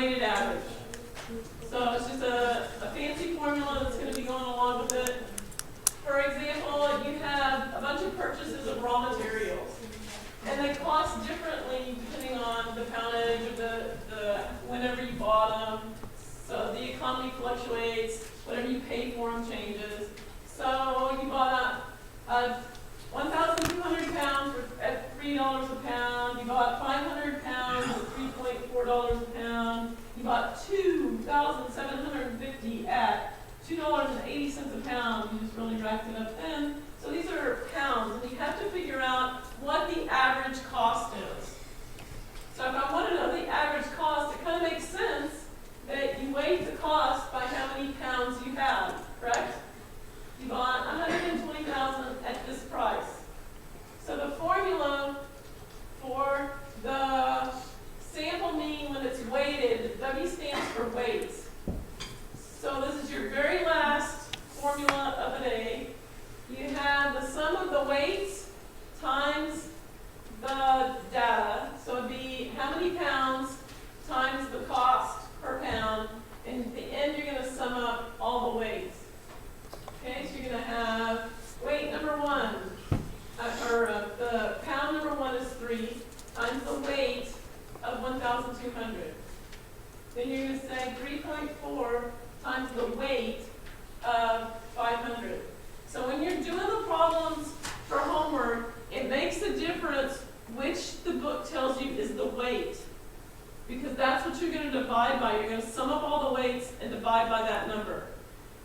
weighted average. So it's just a fancy formula that's going to be going along with it. For example, you have a bunch of purchases of raw materials, and they cost differently depending on the poundage or the whenever you bought them. So the economy fluctuates, whatever you pay for them changes. So you bought a 1,200 pounds at $3 a pound. You bought 500 pounds at $3.4 a pound. You bought 2,750 at $2.80 a pound. You just really racked it up then. So these are pounds, and you have to figure out what the average cost is. So if I want to know the average cost, it kind of makes sense that you weight the cost by how many pounds you have, correct? You bought 120,000 at this price. So the formula for the sample mean when it's weighted, W stands for weights. So this is your very last formula of the day. You have the sum of the weights times the data. So it'd be how many pounds times the cost per pound. And at the end, you're going to sum up all the weights. Okay, so you're going to have weight number one, the pound number one is 3 times the weight of 1,200. Then you're going to say 3.4 times the weight of 500. So when you're doing the problems for homework, it makes a difference which the book tells you is the weight, because that's what you're going to divide by. You're going to sum up all the weights and divide by that number.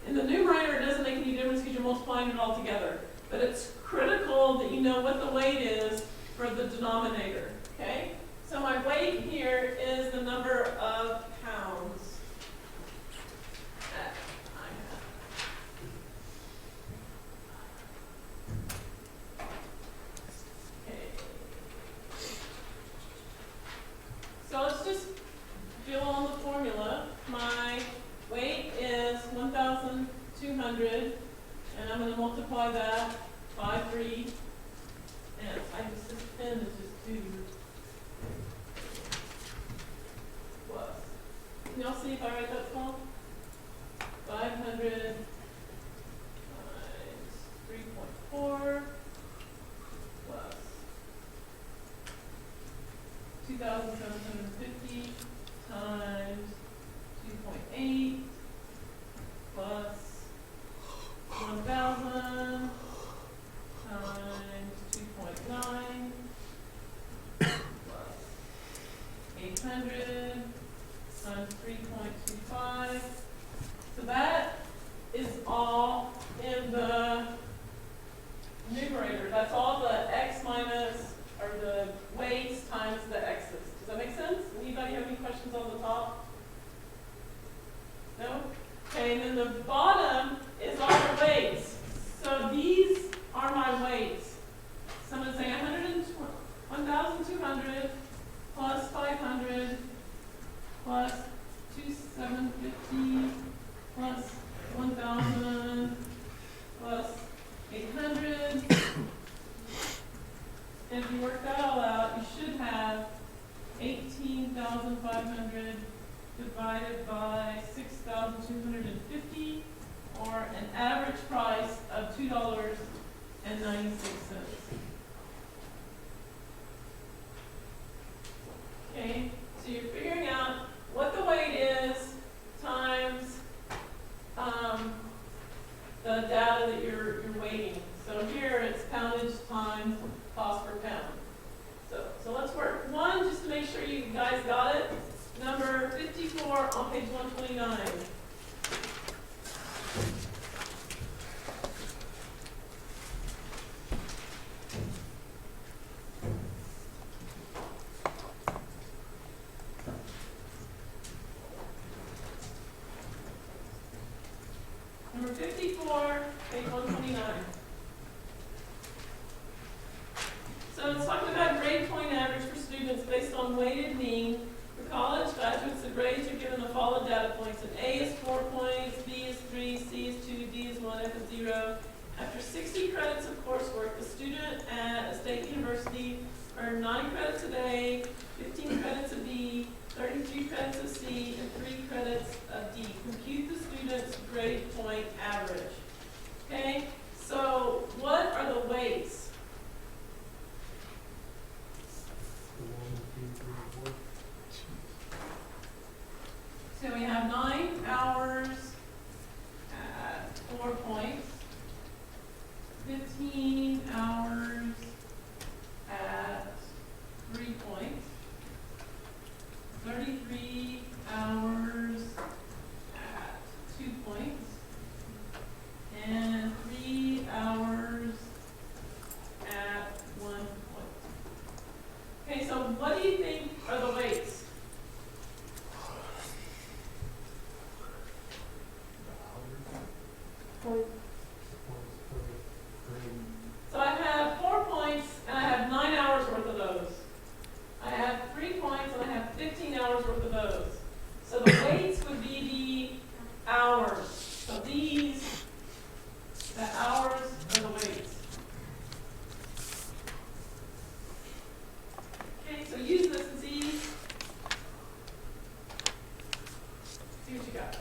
In the numerator, it doesn't make any difference because you're multiplying it all together. But it's critical that you know what the weight is for the denominator. Okay? So my weight here is the number of pounds that I have. Okay. So let's just fill in the formula. My weight is 1,200, and I'm going to multiply that by 3. And this pen is just too plus. Can y'all see if I write that small? 500 times 3.4 plus 2,750 times 2.8 plus 1,000 times 2.9 plus 800 times 3.25. So that is all in the numerator. That's all the x minus, or the weights times the x's. Does that make sense? Anybody have any questions on the top? No? Okay, and then the bottom is all the weights. So these are my weights. So I'm going to say 1,200 plus 500 plus 2,750 plus 1,000 plus 800. And if you work that all out, you should have 18,500 divided by 6,250, or an average price of $2.96. Okay, so you're figuring out what the weight is times the data that you're weighting. So here it's poundage times cost per pound. So let's work one just to make sure you guys got it. Number 54 on page 129. Number 54, page 129. So it's talking about grade point average for students based on weighted mean. For college graduates, the grades are given the following data points. An A is 4 points, B is 3, C is 2, D is 1, F is 0. After 60 credits of coursework, the student at a state university earned 9 credits of A, 15 credits of B, 33 credits of C, grade point average. Okay, so what are the weights? 1, 2, 3, 4. So we have 9 hours at 4 points, 15 hours at 3 points, 33 hours at 2 points, and 3 hours at 1 point. Okay, so what do you think are the weights? So I have 4 points and I have 9 hours worth of those. I have 3 points and I have 15 hours worth of those. So the weights would be the hours. So these, the hours are the weights. Okay, so use this and see what you got.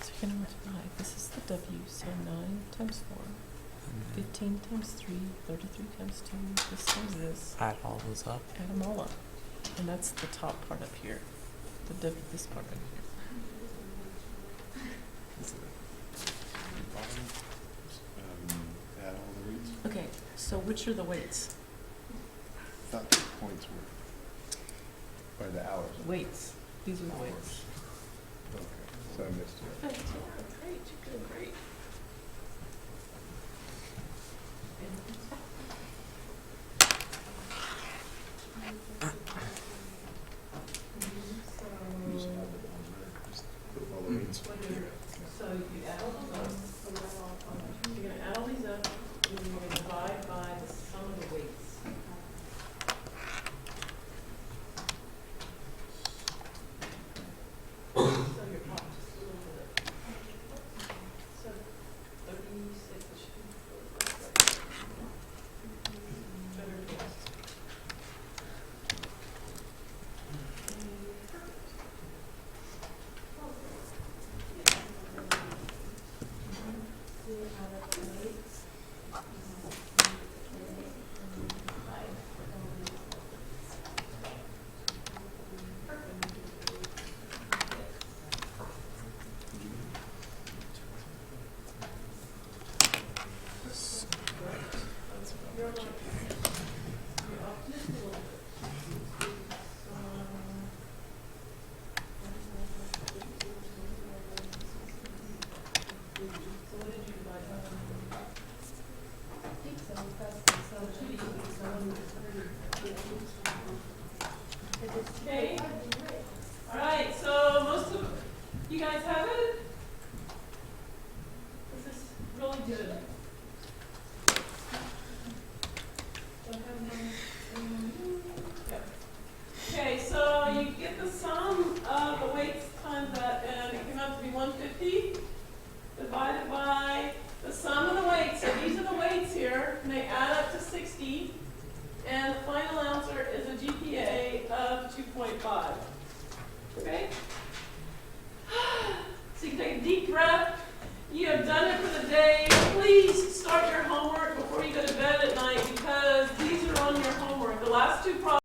So you're gonna multiply, this is the W, so 9 times 4, 15 times 3, 33 times 2, this times this, Add all those up. add them all up. And that's the top part up here, the W, this part right here. Add all the weights. Okay, so which are the weights? Thought the points were, or the hours. Weights, these are the weights. Okay, so I missed it. Great, you're doing great. You just add it on there, just put all the weights. So you add all those up. You're gonna add all these up, and then you're gonna divide by the sum of the weights. So you're off just a little bit. So 36, it should be. Better guess. Okay. All right, so most of you guys have it? This is really good. Do I have my- Yep. Okay, so you get the sum of the weights times that, and it came out to be 150 divided by the sum of the weights. So these are the weights here, and they add up to 60. And the final answer is a GPA of 2.5. Okay? So you can take a deep breath. You have done it for the day. Please start your homework before you go to bed at night because these are on your homework. The last two problems